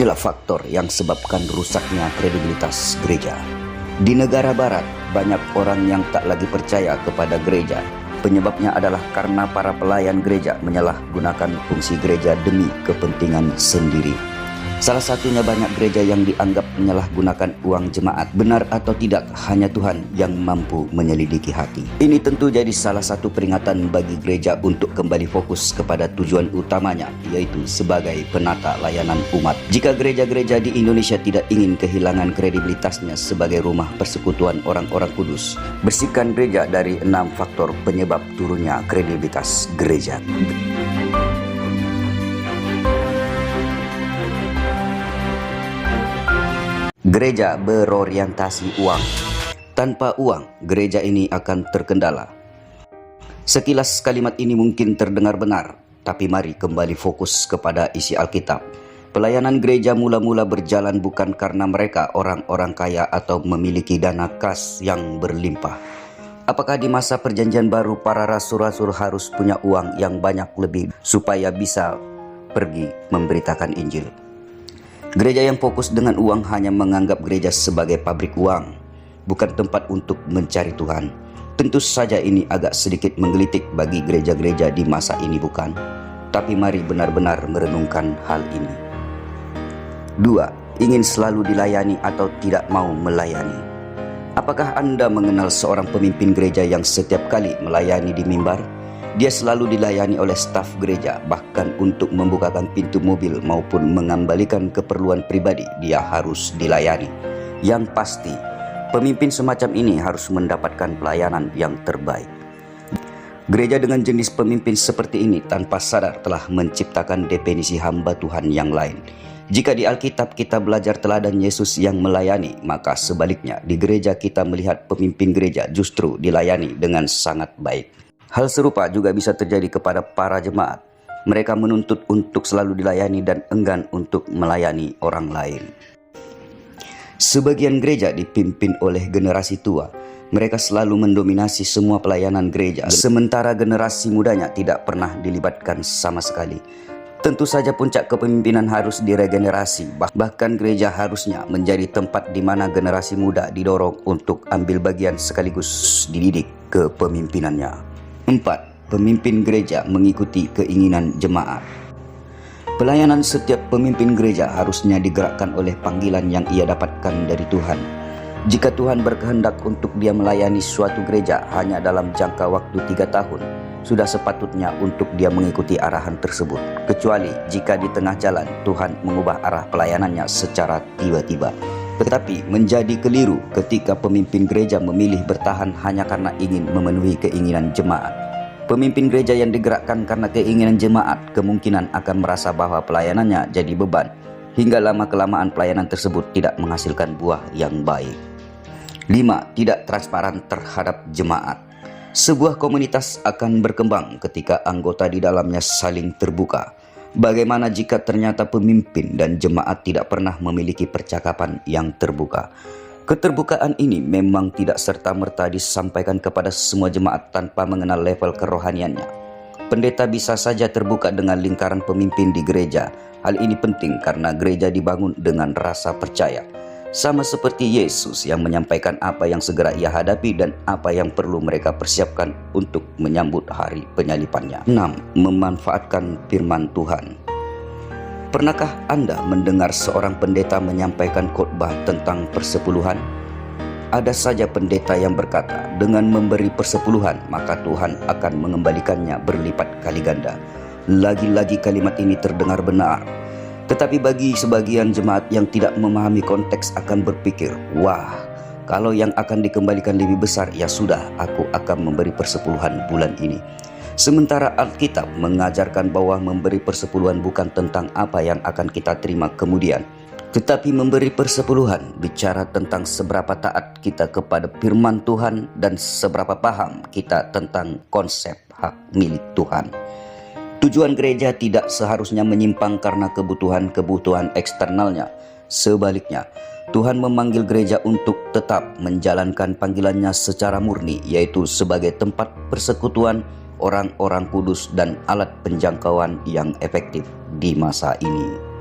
Inilah faktor yang sebabkan rusaknya kredibilitas gereja. Di negara barat, banyak orang yang tak lagi percaya kepada gereja. Penyebabnya adalah karena para pelayan gereja menyalahgunakan fungsi gereja demi kepentingan sendiri. Salah satunya banyak gereja yang dianggap menyalahgunakan uang jemaat. Benar atau tidak, hanya Tuhan yang mampu menyelidiki hati. Ini tentu jadi salah satu peringatan bagi gereja untuk kembali fokus kepada tujuan utamanya, yaitu sebagai penata layanan umat. Jika gereja-gereja di Indonesia tidak ingin kehilangan kredibilitasnya sebagai rumah persekutuan orang-orang kudus, bersihkan gereja dari 6 faktor penyebab turunnya kredibilitas gereja. Gereja berorientasi uang. Tanpa uang, gereja ini akan terkendala. Sekilas kalimat ini mungkin terdengar benar, tapi mari kembali fokus kepada isi Alkitab. Pelayanan gereja mula-mula berjalan bukan karena mereka orang-orang kaya atau memiliki dana kas yang berlimpah. Apakah di masa perjanjian baru para rasul-rasul harus punya uang yang banyak lebih supaya bisa pergi memberitakan Injil? Gereja yang fokus dengan uang hanya menganggap gereja sebagai pabrik uang, bukan tempat untuk mencari Tuhan. Tentu saja ini agak sedikit menggelitik bagi gereja-gereja di masa ini, bukan? Tapi mari benar-benar merenungkan hal ini. 2. Ingin selalu dilayani atau tidak mau melayani. Apakah Anda mengenal seorang pemimpin gereja yang setiap kali melayani di mimbar, dia selalu dilayani oleh staf gereja, bahkan untuk membukakan pintu mobil maupun mengembalikan keperluan pribadi, dia harus dilayani. Yang pasti, pemimpin semacam ini harus mendapatkan pelayanan yang terbaik. Gereja dengan jenis pemimpin seperti ini tanpa sadar telah menciptakan definisi hamba Tuhan yang lain. Jika di Alkitab kita belajar teladan Yesus yang melayani, maka sebaliknya di gereja kita melihat pemimpin gereja justru dilayani dengan sangat baik. Hal serupa juga bisa terjadi kepada para jemaat. Mereka menuntut untuk selalu dilayani dan enggan untuk melayani orang lain. Sebagian gereja dipimpin oleh generasi tua. Mereka selalu mendominasi semua pelayanan gereja, sementara generasi mudanya tidak pernah dilibatkan sama sekali. Tentu saja puncak kepemimpinan harus diregenerasi, bahkan gereja harusnya menjadi tempat di mana generasi muda didorong untuk ambil bagian sekaligus dididik kepemimpinannya. 4. Pemimpin gereja mengikuti keinginan jemaat. Pelayanan setiap pemimpin gereja harusnya digerakkan oleh panggilan yang ia dapatkan dari Tuhan. Jika Tuhan berkehendak untuk dia melayani suatu gereja hanya dalam jangka waktu 3 tahun, sudah sepatutnya untuk dia mengikuti arahan tersebut, kecuali jika di tengah jalan Tuhan mengubah arah pelayanannya secara tiba-tiba. Tetapi menjadi keliru ketika pemimpin gereja memilih bertahan hanya karena ingin memenuhi keinginan jemaat. Pemimpin gereja yang digerakkan karena keinginan jemaat kemungkinan akan merasa bahwa pelayanannya jadi beban, hingga lama-kelamaan pelayanan tersebut tidak menghasilkan buah yang baik. 5. Tidak transparan terhadap jemaat. Sebuah komunitas akan berkembang ketika anggota di dalamnya saling terbuka. Bagaimana jika ternyata pemimpin dan jemaat tidak pernah memiliki percakapan yang terbuka? Keterbukaan ini memang tidak serta-merta disampaikan kepada semua jemaat tanpa mengenal level kerohaniannya. Pendeta bisa saja terbuka dengan lingkaran pemimpin di gereja. Hal ini penting karena gereja dibangun dengan rasa percaya. Sama seperti Yesus yang menyampaikan apa yang segera ia hadapi dan apa yang perlu mereka persiapkan untuk menyambut hari penyalipannya. 6. Memanfaatkan firman Tuhan. Pernahkah Anda mendengar seorang pendeta menyampaikan khotbah tentang persepuluhan? Ada saja pendeta yang berkata, dengan memberi persepuluhan maka Tuhan akan mengembalikannya berlipat kali ganda. Lagi-lagi kalimat ini terdengar benar. Tetapi bagi sebagian jemaat yang tidak memahami konteks akan berpikir, wah, kalau yang akan dikembalikan lebih besar, ya sudah, aku akan memberi persepuluhan bulan ini. Sementara Alkitab mengajarkan bahwa memberi persepuluhan bukan tentang apa yang akan kita terima kemudian, tetapi memberi persepuluhan bicara tentang seberapa taat kita kepada firman Tuhan dan seberapa paham kita tentang konsep hak milik Tuhan. Tujuan gereja tidak seharusnya menyimpang karena kebutuhan-kebutuhan eksternalnya. Sebaliknya, Tuhan memanggil gereja untuk tetap menjalankan panggilannya secara murni, yaitu sebagai tempat persekutuan orang-orang kudus dan alat penjangkauan yang efektif di masa ini.